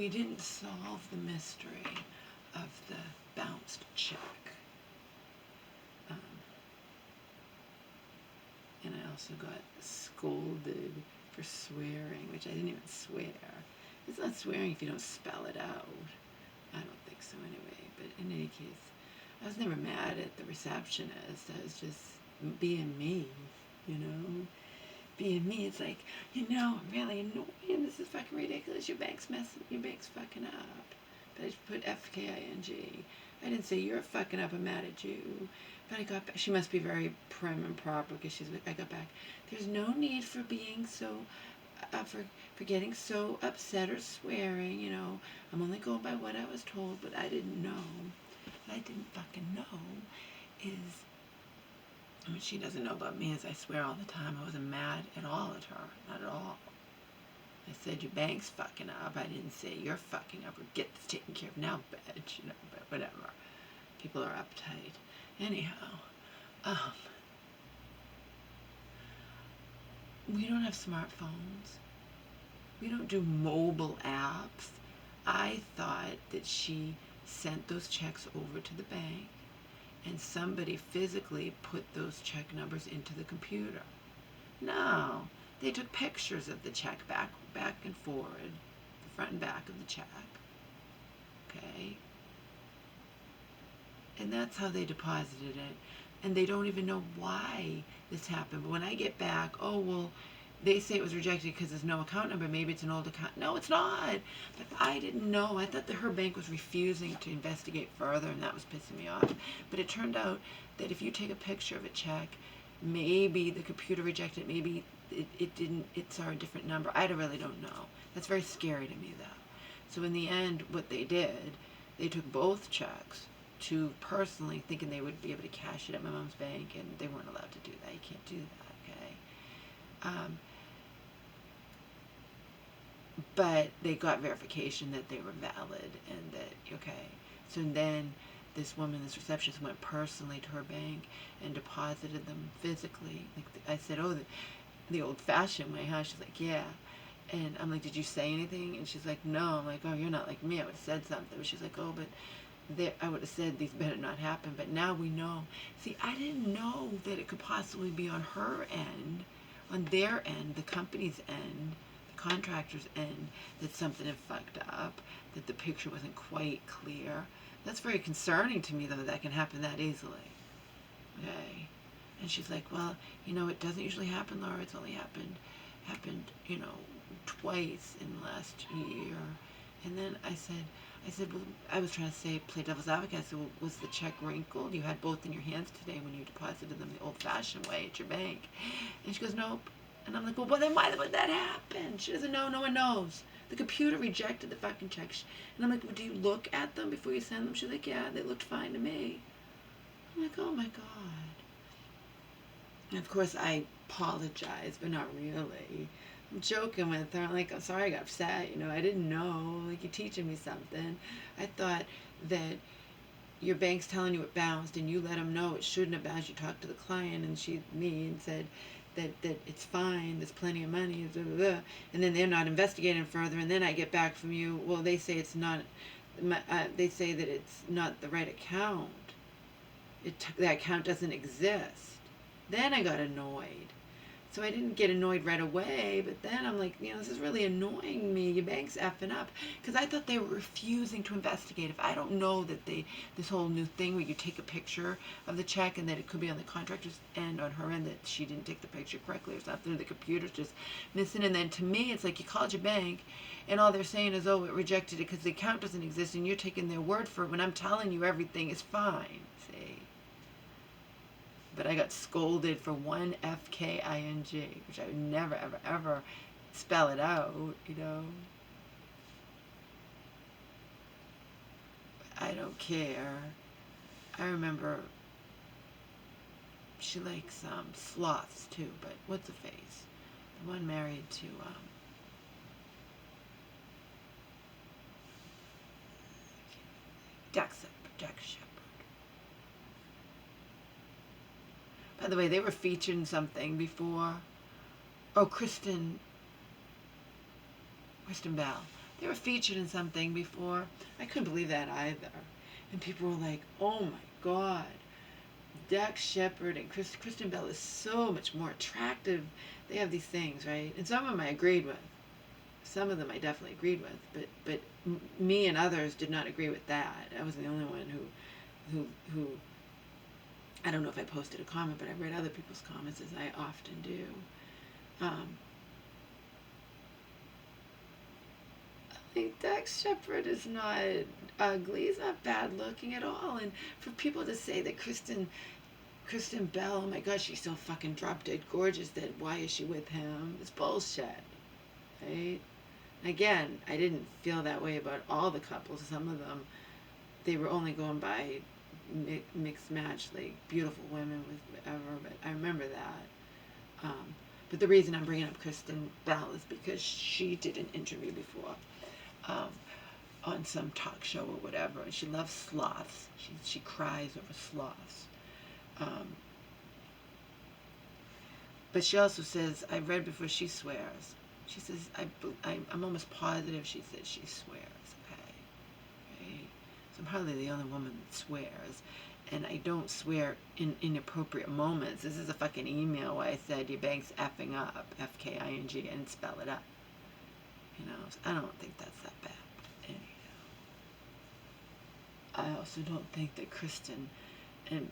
we didn't solve the mystery of the bounced check. And I also got scolded for swearing, which I didn't even swear. It's not swearing if you don't spell it out. I don't think so anyway, but in any case, I was never mad at the receptionist. I was just being me, you know? Being me, it's like, I'm really annoying. This is fucking ridiculous. Your bank's messing, your bank's fucking up. But I just put FKING. I didn't say, you're fucking up, I'm mad at you. But I got back. She must be very prim and proper because I got back. There's no need for being so, for getting so upset or swearing, I'm only going by what I was told, but I didn't know. What I didn't fucking know is, what she doesn't know about me is I swear all the time. I wasn't mad at all at her. Not at all. I said, your bank's fucking up. I didn't say, you're fucking up or get this taken care of now, bitch. But whatever. People are uptight. Anyhow, we don't have smartphones. We don't do mobile apps. I thought that she sent those checks over to the bank and somebody physically put those check numbers into the computer. No, they took pictures of the check back and forward, the front and back of the check. Okay? And that's how they deposited it. And they don't even know why this happened. But when I get back, oh, well, they say it was rejected because there's no account number. Maybe it's an old account. No, it's not. But I didn't know. I thought that her bank was refusing to investigate further, and that was pissing me off. But it turned out that if you take a picture of a check, maybe the computer rejected it. Maybe it didn't. It saw a different number. I really don't know. That's very scary to me, though. So in the end, what they did, they took both checks to personally, thinking they would be able to cash it at my mom's bank, and they weren't allowed to do that. You can't do that, okay? But they got verification that they were valid and that, okay. So then this woman, this receptionist, went personally to her bank and deposited them physically. Like I said, oh, the old-fashioned way, huh? She's like, yeah. And I'm like, did you say anything? And she's like, no. I'm like, oh, you're not like me. I would have said something. But she's like, oh, but I would have said these better not happen. But now we know. See, I didn't know that it could possibly be on her end, on their end, the company's end, the contractor's end, that something had fucked up, that the picture wasn't quite clear. That's very concerning to me, though, that can happen that easily. Okay? And she's like, well, it doesn't usually happen, Laura. It's only happened, twice in the last year. And then I said, well, I was trying to say, play devil's advocate. I said, well, was the check wrinkled? You had both in your hands today when you deposited them the old-fashioned way at your bank. And she goes, nope. And I'm like, well, then why would that happen? She doesn't know. No one knows. The computer rejected the fucking checks. And I'm like, well, do you look at them before you send them? She's like, yeah, they looked fine to me. I'm like, oh, my God. And, of course, I apologize, but not really. I'm joking with her. I'm like, I'm sorry I got upset. I didn't know. Like, you're teaching me something. I thought that your bank's telling you it bounced and you let them know it shouldn't have bounced. You talked to the client and and said that it's fine. There's plenty of money. Blah, blah, blah. And then they're not investigating further. And then I get back from you. Well, they say it's not. They say that it's not the right account. That account doesn't exist. Then I got annoyed. So I didn't get annoyed right away, but then I'm like, this is really annoying me. Your bank's effing up. Because I thought they were refusing to investigate. If I don't know that this whole new thing where you take a picture of the check and that it could be on the contractor's end, on her end, that she didn't take the picture correctly or something, or the computer's just missing. And then to me, it's like you called your bank and all they're saying is, oh, it rejected it because the account doesn't exist, and you're taking their word for it when I'm telling you everything is fine. See? But I got scolded for one FKING, which I would never, ever, ever spell it out, I don't care. I remember she likes sloths too, but what's the face? The one married to Jack Shepherd. By the way, they were featured in something before. Oh, Kristen Bell. They were featured in something before. I couldn't believe that either. And people were like, oh my God, Dax Shepard and Kristen Bell is so much more attractive. They have these things, right? And some of them I agreed with. Some of them I definitely agreed with. But me and others did not agree with that. I was the only one who I don't know if I posted a comment, but I read other people's comments, as I often do. I think Dax Shepard is not ugly. He's not bad looking at all. And for people to say that Kristen Bell, oh my gosh, she's so fucking drop dead gorgeous, that why is she with him? It's bullshit, right? Again, I didn't feel that way about all the couples. Some of them, they were only going by mixed match, like beautiful women with whatever, but I remember that. But the reason I'm bringing up Kristen Bell is because she did an interview before on some talk show or whatever, and she loves sloths. She cries over sloths. But she also says, I read before, she swears. She says, I'm almost positive she says she swears, okay? Right? So I'm probably the only woman that swears. And I don't swear in inappropriate moments. This is a fucking email where I said, your bank's effing up, F-K-I-N-G, and spell it up. You know, so I don't think that's that bad. Anyhow, I also don't think that Kristen, and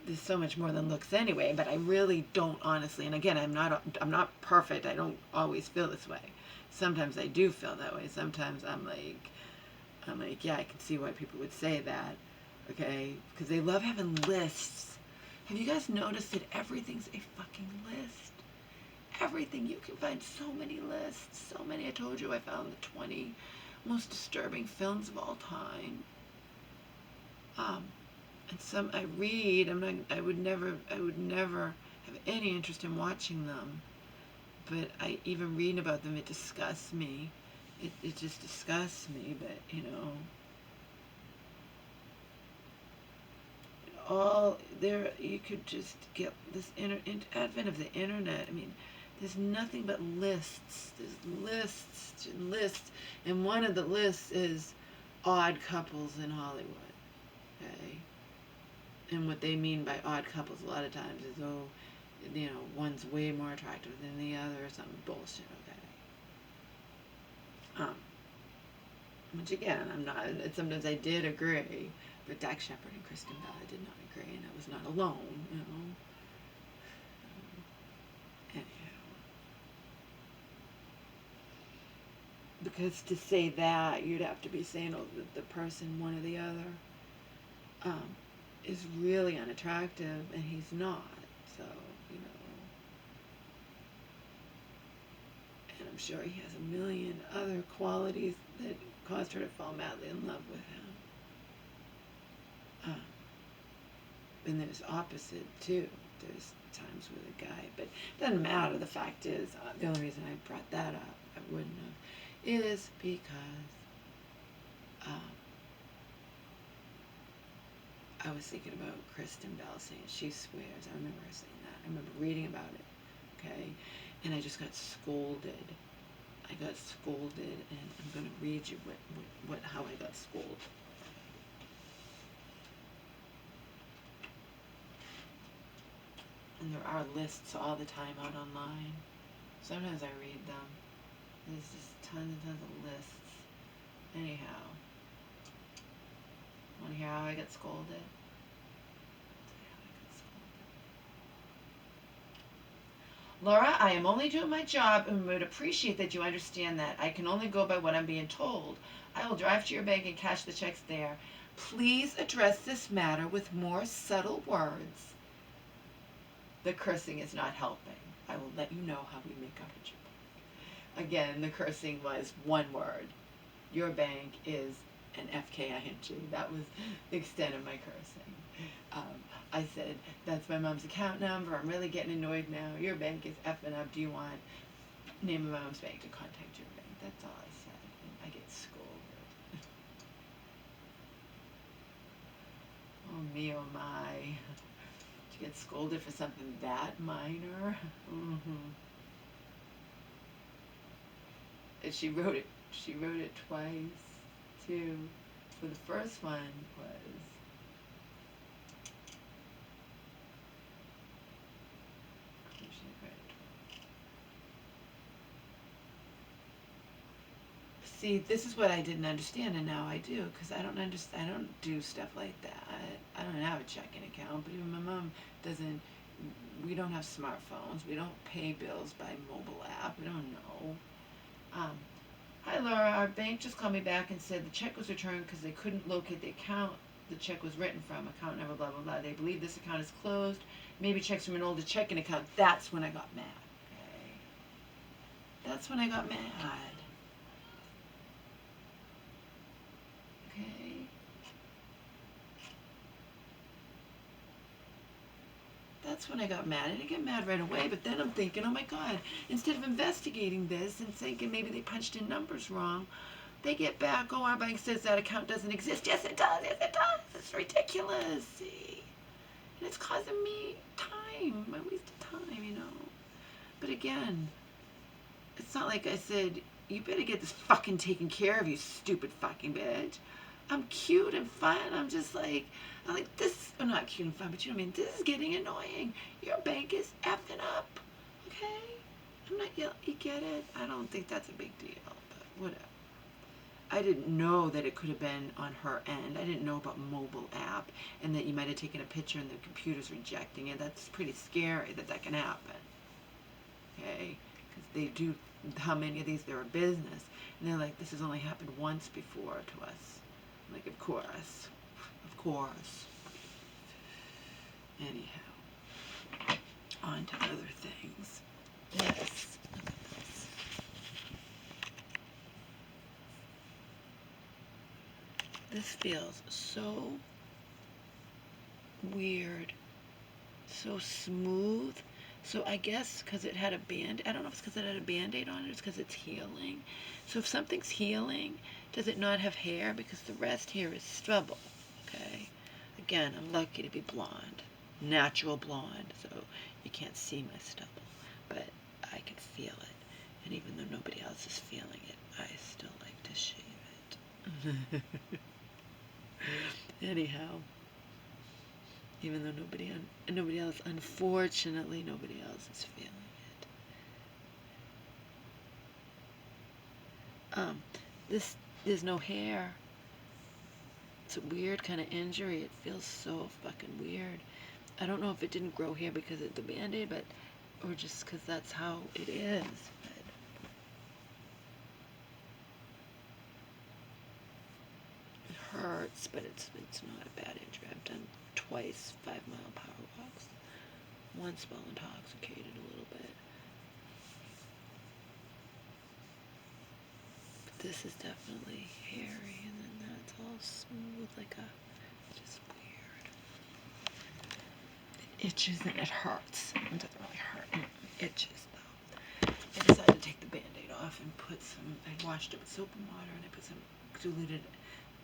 there's so much more than looks anyway, but I really don't honestly, and again, I'm not perfect. I don't always feel this way. Sometimes I do feel that way. Sometimes I'm like, yeah, I can see why people would say that, okay? Because they love having lists. Have you guys noticed that everything's a fucking list? Everything. You can find so many lists. So many. I told you I found the 20 most disturbing films of all time. And some I read. I would never have any interest in watching them. But I even reading about them, it disgusts me. It just disgusts me. But you you could just get this advent of the internet. I mean, there's nothing but lists. There's lists and lists, and one of the lists is odd couples in Hollywood. Okay. And what they mean by odd couples a lot of times is, one's way more attractive than the other, or some bullshit, okay? Which again, I'm not, sometimes I did agree, but Dax Shepard and Kristen Bell, I did not agree, and I was not alone, Anyhow. Because to say that, you'd have to be saying, the person, one or the other, is really unattractive, and he's not. So, and I'm sure he has a million other qualities that caused her to fall madly in love with him. And there's opposite too. There's times with a guy, but it doesn't matter. The fact is, the only reason I brought that up, I wouldn't have, is because I was thinking about Kristen Bell saying she swears. I remember her saying that. I remember reading about it, okay? And I just got scolded. I got scolded, and I'm going to read you how I got scolded. And there are lists all the time out online. Sometimes I read them. There's just tons and tons of lists. Anyhow. Want to hear how I got scolded? Laura, I am only doing my job and would appreciate that you understand that. I can only go by what I'm being told. I will drive to your bank and cash the checks there. Please address this matter with more subtle words. The cursing is not helping. I will let you know how we make up at your bank. Again, the cursing was one word. Your bank is an F-K-I-N-G. That was the extent of my cursing. I said, that's my mom's account number. I'm really getting annoyed now. Your bank is effing up. Do you want name of my mom's bank to contact your bank? That's all I said. And I get scolded. Oh me, oh my. To get scolded for something that minor? And she wrote it She wrote it twice, too. So the first one was, see, this is what I didn't understand, and now I do, because I don't understand. I don't do stuff like that. I don't have a checking account, but even my mom doesn't. We don't have smartphones. We don't pay bills by mobile app. We don't know. Um, Hi, Laura. Our bank just called me back and said the check was returned because they couldn't locate the account the check was written from. Account number, blah, blah, blah. They believe this account is closed. Maybe checks from an older checking account. That's when I got mad. Okay? That's when I got mad. Okay? That's when I got mad. I didn't get mad right away, but then I'm thinking, oh my God, instead of investigating this and thinking maybe they punched in numbers wrong, they get back, oh, our bank says that account doesn't exist. Yes, it does. Yes, it does. It's ridiculous. See? And it's causing me time. I wasted time, you know. But again, it's not like I said, you better get this fucking taken care of, you stupid fucking bitch. I'm cute and fun. I'm like this. I'm not cute and fun, but you know what I mean? This is getting annoying. Your bank is effing up. Okay? I'm not yelling. You get it? I don't think that's a big deal, but whatever. I didn't know that it could have been on her end. I didn't know about mobile app and that you might have taken a picture and the computer's rejecting it. That's pretty scary that can happen. Okay? Because they do, how many of these there are business. And they're like, this has only happened once before to us. I'm like, of course. Of course. Anyhow. On to other things. Yes. Look at this. This feels so weird, so smooth. So I guess because it had a band, I don't know if it's because it had a band-aid on it, it's because it's healing. So if something's healing, does it not have hair? Because the rest here is stubble, okay? Again, I'm lucky to be blonde, natural blonde, so you can't see my stubble, but I can feel it. And even though nobody else is feeling it, I still like to shave it. Anyhow, even though nobody else, unfortunately, nobody else is feeling it. There's no hair. It's a weird kind of injury. It feels so fucking weird. I don't know if it didn't grow hair because of the Band-Aid, or just because that's how it is. But it hurts, but it's not a bad injury. I've done twice 5-mile power walks. Once while intoxicated a little bit. But this is definitely hairy, and then that's all smooth like just weird. It itches and it hurts. It doesn't really hurt. It itches though. I decided to take the Band-Aid off and put I washed it with soap and water, and I put some diluted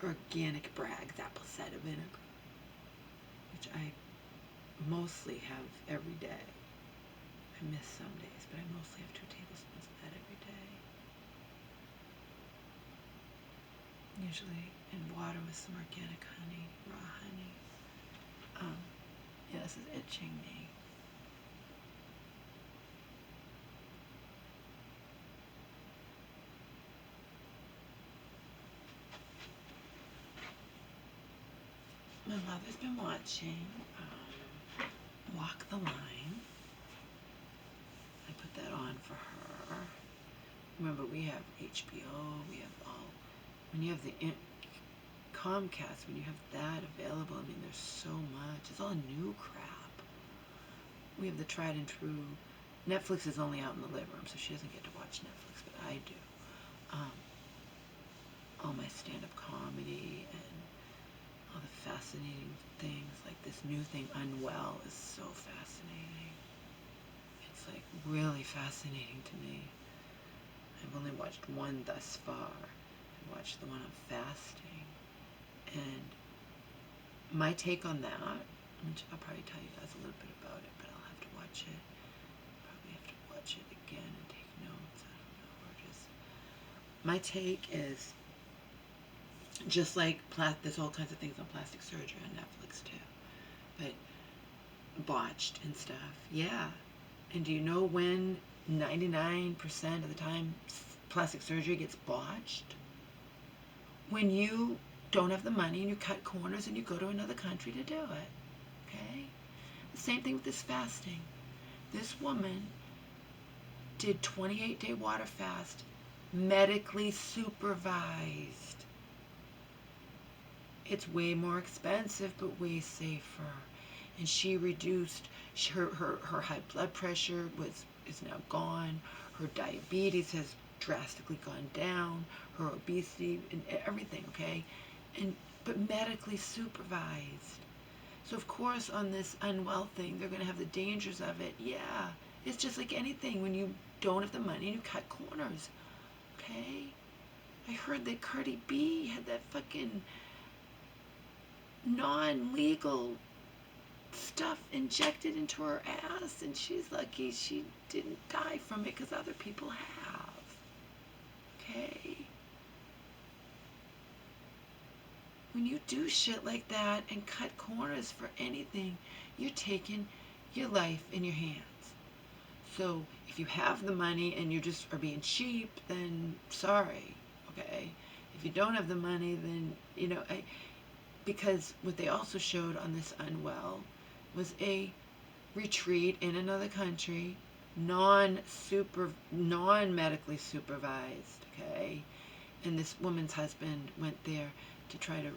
organic Bragg's apple cider vinegar, which I mostly have every day. I miss some days, but I mostly have 2 tablespoons of that every day. Usually in water with some organic honey, raw honey. Yeah, this is itching me. My mother's been watching Walk the Line. I put that on for her. Remember, we have HBO, we have when you have the Comcast, when you have that available, I mean, there's so much. It's all new crap. We have the tried and true. Netflix is only out in the living room, so she doesn't get to watch Netflix, but I do. All my stand-up comedy and all the fascinating things, like this new thing, Unwell, is so fascinating. It's like really fascinating to me. I've only watched one thus far. I watched the one on fasting, and my take on that, which I'll probably tell you guys a little bit about it, but I'll have to watch it. Probably have to watch it again and take notes. I don't know, or just my take is, just like there's all kinds of things on plastic surgery on Netflix too, but botched and stuff. Yeah. And do you know when 99% of the time plastic surgery gets botched? When you don't have the money and you cut corners and you go to another country to do it. Okay? The same thing with this fasting. This woman did 28-day water fast, medically supervised. It's way more expensive, but way safer. And she reduced her high blood pressure is now gone. Her diabetes has drastically gone down. Her obesity and everything, okay? But medically supervised. So of course on this unwell thing, they're going to have the dangers of it. Yeah, it's just like anything when you don't have the money and you cut corners, okay? I heard that Cardi B had that fucking non-legal stuff injected into her ass, and she's lucky she didn't die from it because other people have. Okay? When you do shit like that and cut corners for anything, you're taking your life in your hands. So if you have the money and you just are being cheap, then sorry, okay? If you don't have the money, then, because what they also showed on this unwell was a retreat in another country, non-medically supervised, okay? And this woman's husband went there to try to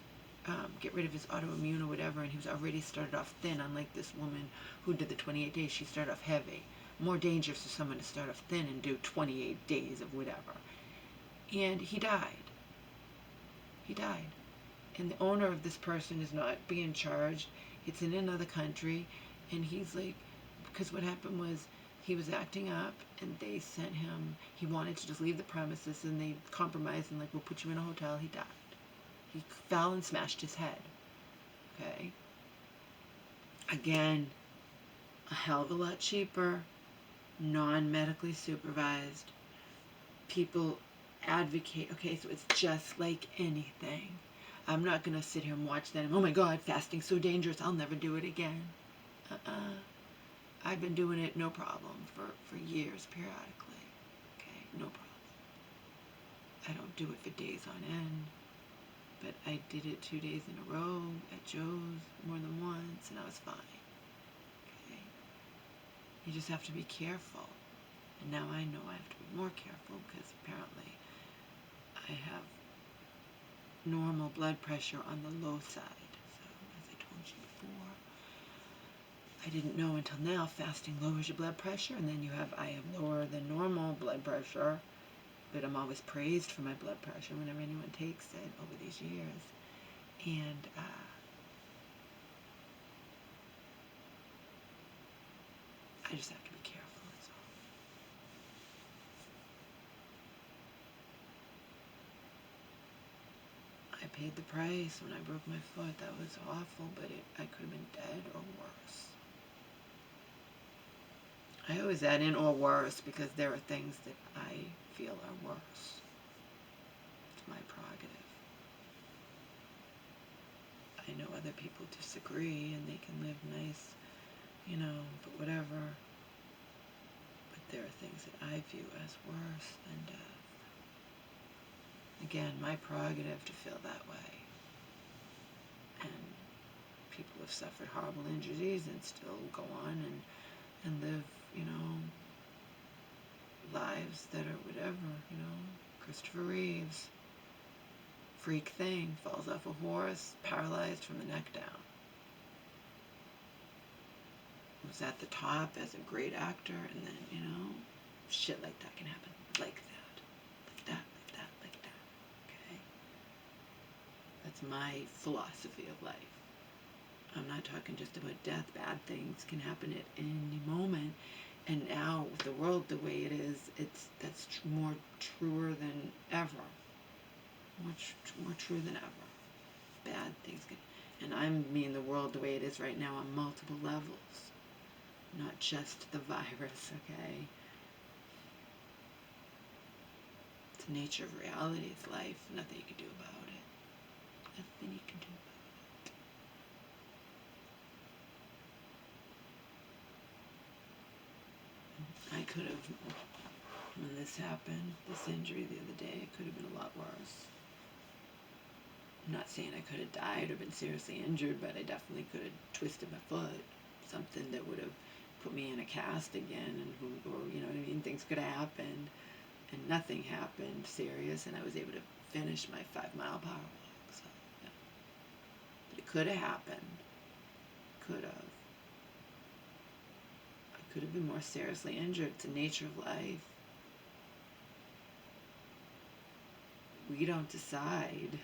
get rid of his autoimmune or whatever, and he was already started off thin, unlike this woman who did the 28 days. She started off heavy. More dangerous for someone to start off thin and do 28 days of whatever. And he died. He died. And the owner of this person is not being charged. It's in another country. And he's like, because what happened was he was acting up and they sent him, he wanted to just leave the premises and they compromised and like, we'll put you in a hotel. He died. He fell and smashed his head. Okay? Again, a hell of a lot cheaper, non-medically supervised. People advocate. Okay, so it's just like anything. I'm not going to sit here and watch that and, oh my God, fasting's so dangerous, I'll never do it again. I've been doing it no problem for years periodically. Okay, no problem. I don't do it for days on end. But I did it 2 days in a row at Joe's more than once, and I was fine. Okay? You just have to be careful. And now I know I have to be more careful because apparently I have normal blood pressure on the low side. So, as I told you before, I didn't know until now fasting lowers your blood pressure, and then I have lower than normal blood pressure. But I'm always praised for my blood pressure whenever anyone takes it over these years. And I just have to be careful, that's all. I paid the price when I broke my foot. That was awful, but I could have been dead or worse. I always add in or worse because there are things that I feel are worse. It's my prerogative. I know other people disagree and they can live nice, but whatever. But there are things that I view as worse than death. Again, my prerogative to feel that way. And people have suffered horrible injuries and still go on and live, lives that are whatever, Christopher Reeves, freak thing, falls off a horse, paralyzed from the neck down. Was at the top as a great actor, and then, shit like that can happen. Like that. Okay? That's my philosophy of life. I'm not talking just about death. Bad things can happen at any moment. And now, with the world the way it is, that's more truer than ever. More true than ever. Bad things can, and I mean the world the way it is right now on multiple levels, not just the virus. Okay. the nature of reality. It's life. Nothing you can do about it. Nothing you can do about it. I could have, when this happened, this injury the other day, it could have been a lot worse. I'm not saying I could have died or been seriously injured, but I definitely could have twisted my foot. Something that would have put me in a cast again, or you know what I mean? Things could have happened, and nothing happened serious, and I was able to finish my 5-mile power walk. So, yeah. But it could have happened. Could have. I could have been more seriously injured. It's the nature of life. We don't decide.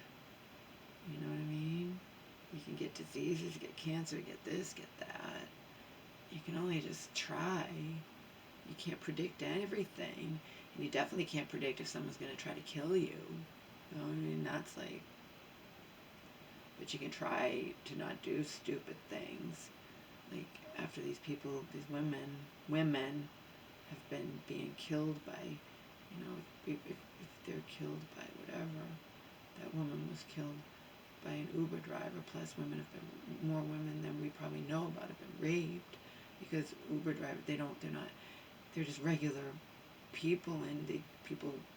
You know what I mean? You can get diseases, get cancer, get this, get that. You can only just try. You can't predict everything. And you definitely can't predict if someone's going to try to kill you. You know what I mean? That's like... But you can try to not do stupid things. Like, after these people, these women have been being killed by, you know, if they're killed by whatever. That woman was killed by an Uber driver, plus more women than we probably know about have been raped, because Uber drivers, they're just regular people, and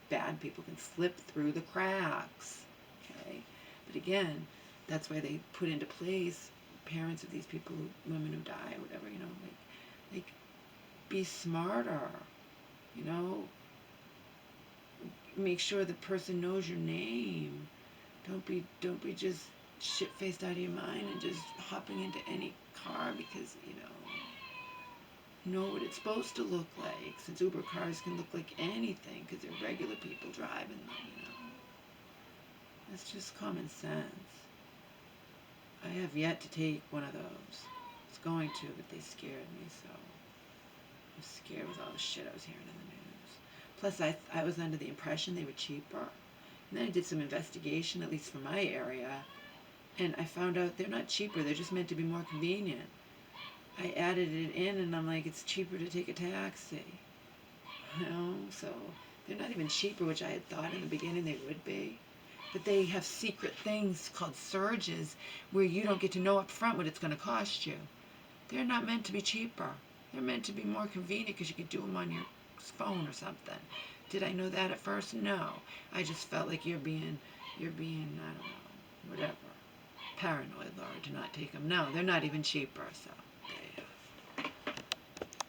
bad people can slip through the cracks, okay? But again, that's why they put into place parents of these people, women who die, or whatever, you know, like, be smarter, you know? Make sure the person knows your name. Don't be just shit-faced out of your mind and just hopping into any car because, you know what it's supposed to look like, since Uber cars can look like anything because they're regular people driving them, you know. That's just common sense. I have yet to take one of those. I was going to, but they scared me, so I'm scared with all the shit I was hearing in the news. Plus, I was under the impression they were cheaper. And then I did some investigation, at least for my area, and I found out they're not cheaper, they're just meant to be more convenient. I added it in, and I'm like, it's cheaper to take a taxi. You know, so they're not even cheaper, which I had thought in the beginning they would be. But they have secret things called surges where you don't get to know up front what it's going to cost you. They're not meant to be cheaper. They're meant to be more convenient because you could do them on your phone or something. Did I know that at first? No. I just felt like you're being, I don't know, whatever, paranoid, Laura, to not take them. No, they're not even cheaper, so